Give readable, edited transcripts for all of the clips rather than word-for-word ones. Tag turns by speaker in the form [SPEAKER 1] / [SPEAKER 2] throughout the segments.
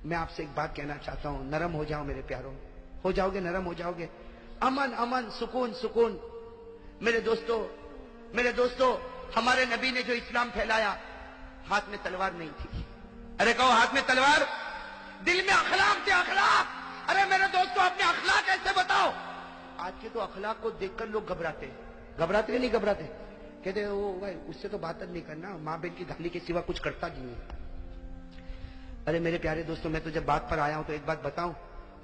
[SPEAKER 1] میں آپ سے ایک بات کہنا چاہتا ہوں، نرم ہو جاؤ میرے پیاروں، ہو جاؤ گے، نرم ہو جاؤ گے. امن امن، سکون سکون. میرے دوستو ہمارے نبی نے جو اسلام پھیلایا، ہاتھ میں تلوار نہیں تھی. ارے کہو ہاتھ میں تلوار، دل میں اخلاق تھے، اخلاق. ارے میرے دوستو اپنے اخلاق ایسے بتاؤ. آج کے تو اخلاق کو دیکھ کر لوگ گھبراتے ہیں. گھبراتے نہیں گھبراتے؟ کہتے وہ بھائی اس سے تو بات نہیں کرنا، ماں بہن کی گالی کے سوا کچھ کرتا نہیں ہے. ارے میرے پیارے دوستو، میں تو جب بات پر آیا ہوں تو ایک بات بتاؤں،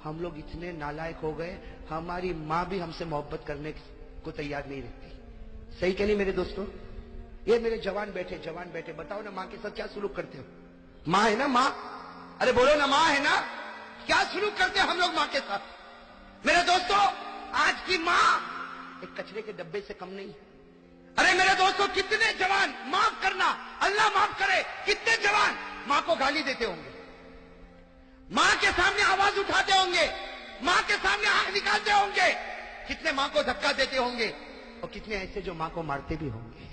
[SPEAKER 1] ہم لوگ اتنے نالائق ہو گئے، ہماری ماں بھی ہم سے محبت کرنے کو تیار نہیں رہتی. صحیح کہ نہیں میرے دوستو؟ یہ میرے جوان بیٹھے بتاؤ نا، ماں کے ساتھ کیا سلوک کرتے ہو؟ ماں ہے نا ماں؟ ارے بولو نا، ماں ہے نا؟ کیا سلوک کرتے ہیں ہم لوگ ماں کے ساتھ؟ میرے دوستو آج کی ماں ایک کچرے کے ڈبے سے کم نہیں. ارے میرے دوستو کتنے جوان، معاف کرنا اللہ معاف کرے، کتنے جوان ماں کو گالی دیتے ہوں گے، ماں کے سامنے آواز اٹھاتے ہوں گے، ماں کے سامنے آنکھ نکالتے ہوں گے، کتنے ماں کو دھکا دیتے ہوں گے، اور کتنے ایسے جو ماں کو مارتے بھی ہوں گے.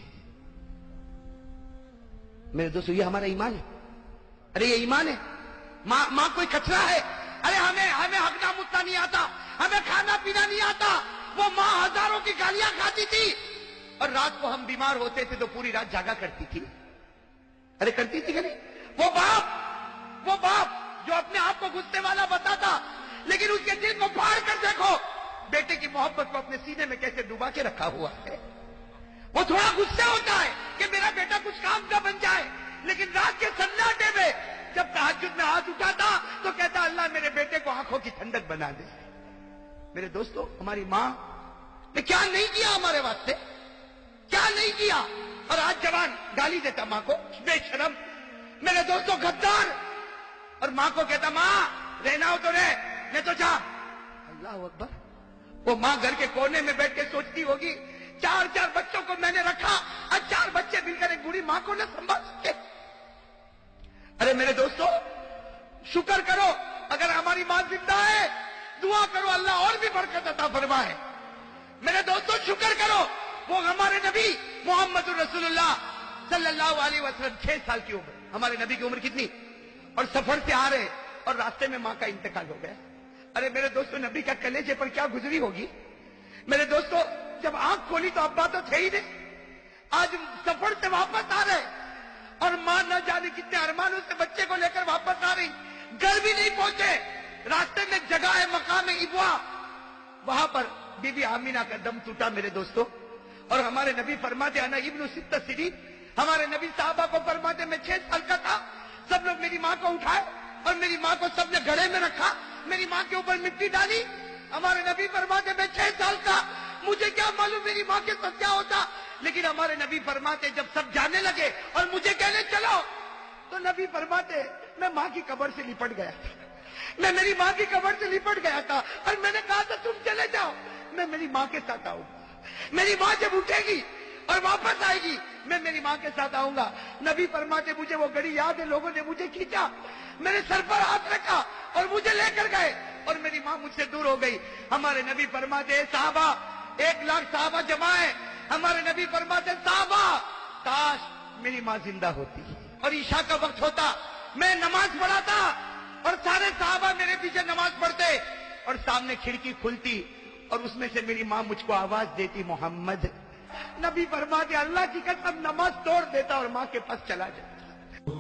[SPEAKER 1] میرے دوستو یہ ہمارا ایمان ہے. ارے یہ ایمان ہے؟ ماں کوئی کچرا ہے؟ ارے ہمیں ہگنا متنا نہیں آتا، ہمیں کھانا پینا نہیں آتا. وہ ماں ہزاروں کی گالیاں کھاتی تھی، اور رات کو ہم بیمار ہوتے تھے تو پوری رات جاگا کرتی تھی. ارے کرتی تھی کہ نہیں؟ وہ باپ جو اپنے آپ کو غصے والا بتاتا، لیکن اس کے دل کو پھاڑ کر دیکھو، بیٹے کی محبت کو اپنے سینے میں کیسے ڈبا کے رکھا ہوا ہے. وہ تھوڑا غصے ہوتا ہے کہ میرا بیٹا کچھ کام کا بن جائے، لیکن رات کے سناٹے میں جب تہجد میں ہاتھ اٹھاتا تو کہتا اللہ میرے بیٹے کو آنکھوں کی ٹھنڈک بنا دے. میرے دوستو ہماری ماں نے کیا نہیں کیا ہمارے واسطے، کیا نہیں کیا. اور آج جوان گالی دیتا ماں کو، بے شرم. میرے دوستو غدار. اور ماں کو کہتا ماں رہنا ہو تو رہ، نہیں تو جا. اللہ اکبر. وہ ماں گھر کے کونے میں بیٹھ کے سوچتی ہوگی 4 بچوں کو میں نے رکھا، اور 4 بچے مل کر ایک بوڑھی ماں کو نہ سنبھال سکے. ارے میرے دوستو شکر کرو اگر ہماری ماں زندہ ہے، دعا کرو اللہ اور بھی برکت عطا فرمائے. میرے دوستو شکر کرو، وہ ہمارے نبی محمد رسول اللہ صلی اللہ علیہ وسلم 6 سال کی عمر، ہمارے نبی کی عمر کتنی، اور سفر سے آ رہے اور راستے میں ماں کا انتقال ہو گیا. ارے میرے دوستو نبی کا کلیجے پر کیا گزری ہوگی. میرے دوستو جب آنکھ کھولی تو ابا تو تھے ہی نہیں. آج سفر سے واپس آ رہے اور ماں نہ جانے کتنے ارمانوں سے بچے کو لے کر واپس آ رہی، گھر بھی نہیں پہنچے، راستے میں جگہ ہے مقام ابوا، وہاں پر بی بی آمینہ کا دم ٹوٹا. میرے دوستو اور ہمارے نبی فرماتے انا ابن 6 سنین، ہمارے نبی صحابہ کو فرماتے میں 6 سال کا تھا، سب لوگ میری ماں کو اٹھائے اور میری ماں کو سب نے گھڑے میں رکھا، میری ماں کے اوپر مٹی ڈالی. ہمارے نبی فرماتے میں 6 سال کا، مجھے کیا معلوم میری ماں کے ساتھ کیا ہوتا. لیکن ہمارے نبی فرماتے جب سب جانے لگے اور مجھے کہنے چلو، تو نبی فرماتے میں ماں کی قبر سے لپٹ گیا تھا، میں میری ماں کی قبر سے لپٹ گیا تھا، اور میں نے کہا تھا تم چلے جاؤ میں میری ماں کے ساتھ آؤں گا، میری ماں جب اٹھے گی اور واپس آئے گی میں میری ماں کے ساتھ آؤں گا. نبی فرماتے مجھے وہ گھڑی یاد ہے، لوگوں نے مجھے کھینچا، میرے سر پر ہاتھ رکھا اور مجھے لے کر گئے اور میری ماں مجھ سے دور ہو گئی. ہمارے نبی فرماتے صحابہ 1 لاکھ صحابہ جمع ہے، ہمارے نبی فرماتے صحابہ کاش میری ماں زندہ ہوتی اور عشاء کا وقت ہوتا، میں نماز پڑھاتا اور سارے صحابہ میرے پیچھے نماز پڑھتے اور سامنے کھڑکی کھلتی اور اس میں سے میری ماں مجھ کو آواز دیتی محمد. نبی فرماتے اللہ کی قسم نماز توڑ دیتا اور ماں کے پاس چلا جاتا.